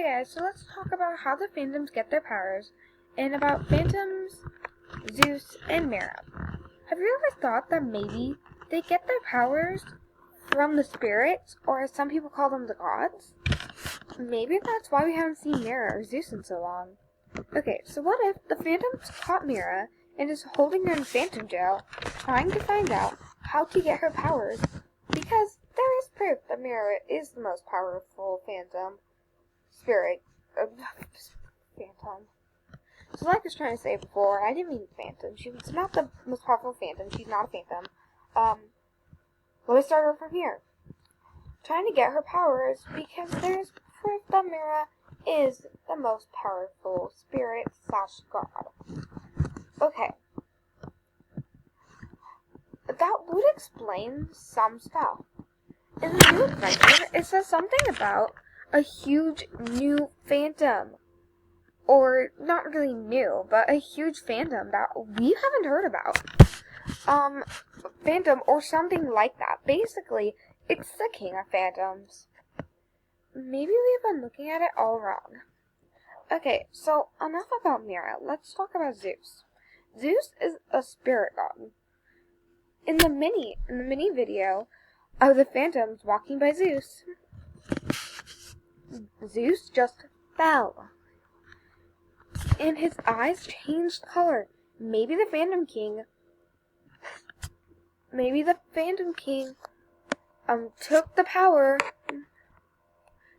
guys, so let's talk about how the Phantoms get their powers, and about Phantoms, Zeus, and Mira. Have you ever thought that maybe they get their powers from the spirits, or as some people call them, the gods? Maybe that's why we haven't seen Mira or Zeus in so long. Okay, so what if the Phantoms caught Mira and is holding her in Phantom jail, trying to find out how to get her powers, because there is proof that Mira is the most powerful Phantom. Phantom. So like I was trying to say before, I didn't mean Phantom. She's not the most powerful Phantom. She's not a Phantom. Let me start over from here. Trying to get her powers because there's proof that Mira is the most powerful spirit / god. Okay. That would explain some stuff. In the new adventure, it says something about a huge new Phantom. Or, not really new, but a huge Phantom that we haven't heard about. Phantom or something like that. Basically, it's the king of Phantoms. Maybe we've been looking at it all wrong. Okay, so enough about Mira. Let's talk about Zeus. Zeus is a spirit god. In the mini video of the Phantoms walking by Zeus, Zeus just fell. And his eyes changed color. Maybe the Phantom King took the power.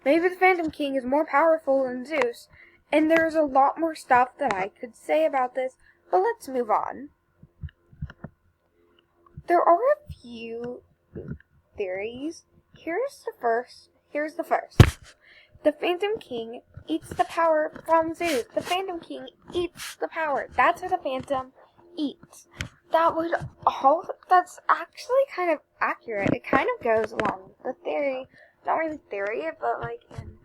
Maybe the Phantom King is more powerful than Zeus. And there's a lot more stuff that I could say about this, but let's move on. There are a few theories. Here's the first. The Phantom King eats the power from Zeus. The Phantom King eats the power. That's what the Phantom eats. That's actually kind of accurate. It kind of goes along with the theory. Not really theory, but like in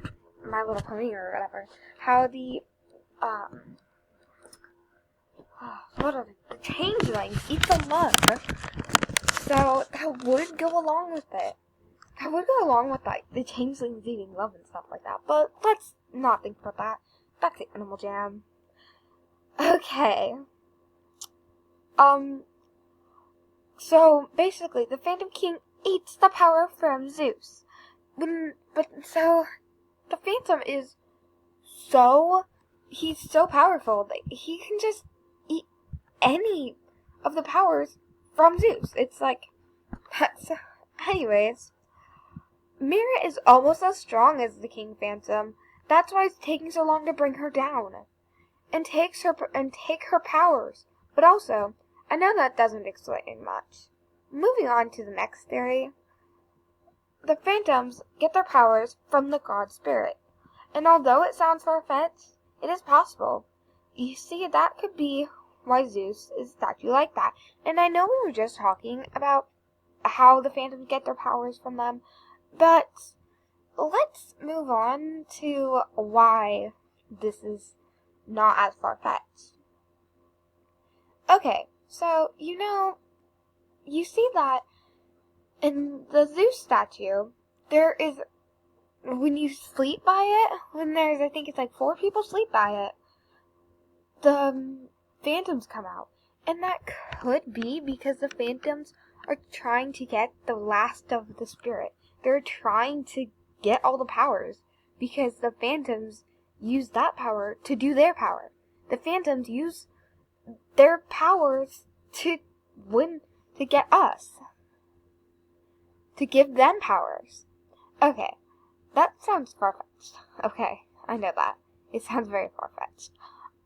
My Little Pony or whatever. How the changelings eat the love. So that would go along with it. That would go along with like the changelings eating love and stuff like that. But let's not think about that. Back to Animaljam. Okay. So basically, the Phantom King eats the power from Zeus. So the Phantom is he's so powerful that he can just eat any of the powers from Zeus. It's like, anyways, Mira is almost as strong as the King Phantom. That's why it's taking so long to bring her down and take her powers. But also, I know that doesn't explain much. Moving on to the next theory. The Phantoms get their powers from the god spirit. And although it sounds far-fetched, it is possible. You see, that could be why Zeus is a statue like that. And I know we were just talking about how the Phantoms get their powers from them, but let's move on to why this is not as far-fetched. Okay, so, you see that in the Zeus statue, there is, when you sleep by it, I think it's like 4 people sleep by it, the Phantoms come out. And that could be because the Phantoms are trying to get the last of the spirit. They're trying to get all the powers because the Phantoms use that power to do their power. The Phantoms use their powers to get us. To give them powers. Okay, that sounds far-fetched. Okay, I know that. It sounds very far-fetched.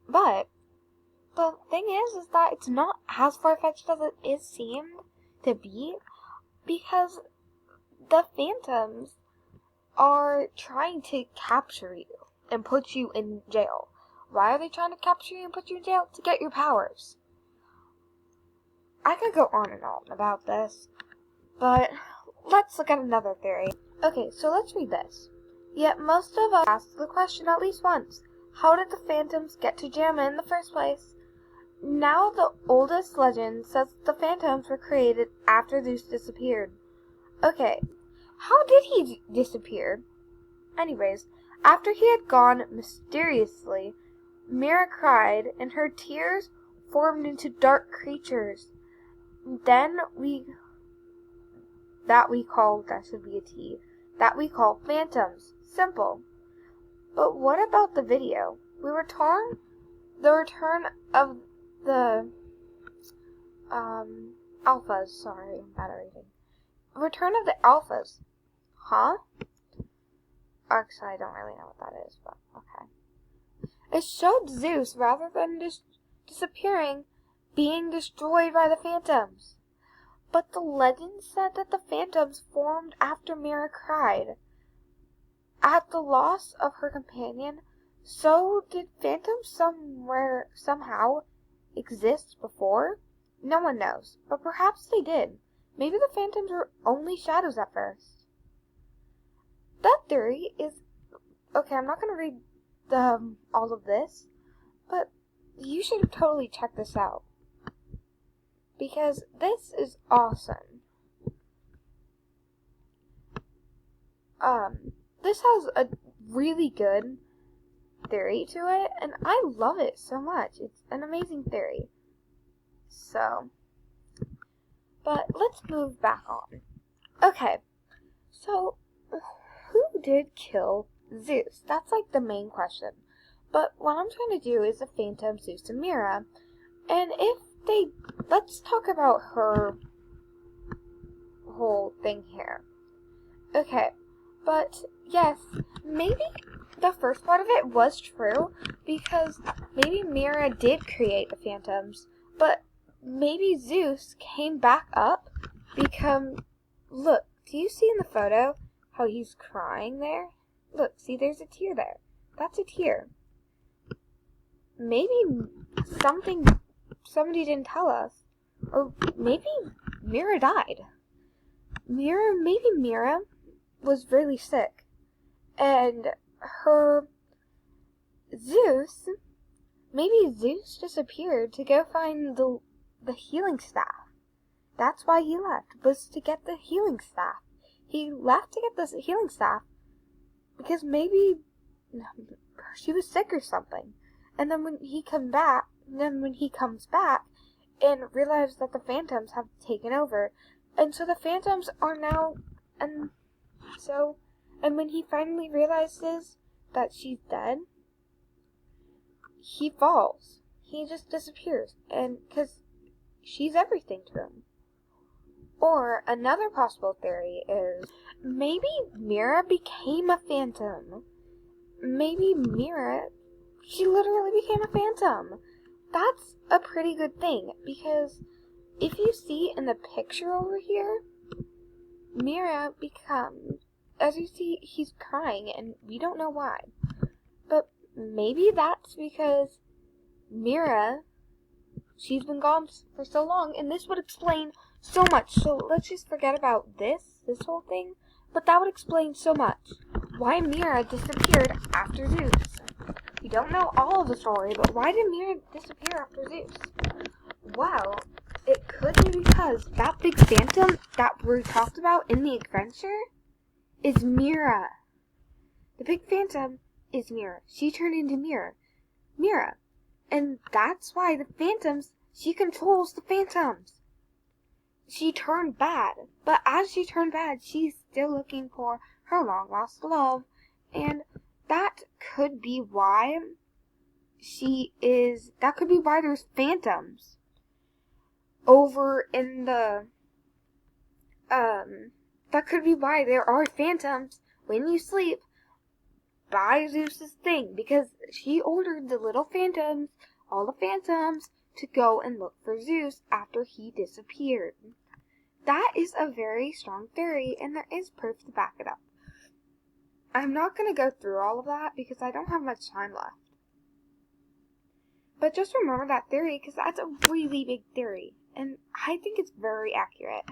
But the thing is that it's not as far-fetched as it seemed to be, because the Phantoms are trying to capture you and put you in jail. Why are they trying to capture you and put you in jail? To get your powers. I could go on and on about this, but let's look at another theory. Okay, so let's read this. Yet most of us ask the question at least once. How did the Phantoms get to Jamma in the first place? Now the oldest legend says the Phantoms were created after Zeus disappeared. Okay, how did he disappear? Anyways, After he had gone mysteriously, Mira cried, and her tears formed into dark creatures. Then that we call phantoms. Simple. But what about the video? The return of the alphas. Sorry, I'm bad at reading. Return of the alphas. Huh? Actually, I don't really know what that is, but okay. It showed Zeus, rather than disappearing, being destroyed by the phantoms. But the legend said that the phantoms formed after Mira cried. At the loss of her companion, so did phantoms somehow exist before? No one knows, but perhaps they did. Maybe the phantoms were only shadows at first. That theory is... Okay, I'm not going to read all of this, but you should totally check this out. Because this is awesome. This has a really good theory to it, and I love it so much. It's an amazing theory. So, but let's move back on. Okay, so who did kill Zeus? That's like the main question. But what I'm trying to do is the phantom Zeus and Mira, and let's talk about her whole thing here. Okay, but yes, maybe the first part of it was true, because maybe Mira did create the phantoms, but maybe Zeus came back up, look, do you see in the photo how he's crying there? Look, see, there's a tear there. That's a tear. Maybe somebody didn't tell us, or maybe Mira died. Maybe Mira was really sick, and maybe Zeus disappeared to go find the healing staff. That's why he left, was to get the healing staff. He left to get the healing staff because maybe she was sick or something. And then when he comes back and realizes that the phantoms have taken over, and so the phantoms are now, and when he finally realizes that she's dead, he falls. He just disappears, and because she's everything to him. Or another possible theory is maybe Mira became a phantom. Maybe Mira, she literally became a phantom. That's a pretty good thing, because if you see in the picture over here, Mira as you see, he's crying, and we don't know why. But maybe that's because Mira, she's been gone for so long, and this would explain so much. So let's just forget about this whole thing, but that would explain so much. Why Mira disappeared after Zeus. We don't know all of the story, but why did Mira disappear after Zeus? Well, it could be because that big phantom that we talked about in the adventure is Mira. The big phantom is Mira. She turned into Mira. And that's why the phantoms, she controls the phantoms. She turned bad. But as she turned bad, she's still looking for her long lost love. And that could be why there's phantoms over in the, that could be why there are phantoms when you sleep by Zeus's thing, because she ordered all the phantoms, to go and look for Zeus after he disappeared. That is a very strong theory, and there is proof to back it up. I'm not going to go through all of that because I don't have much time left. But just remember that theory, because that's a really big theory, and I think it's very accurate.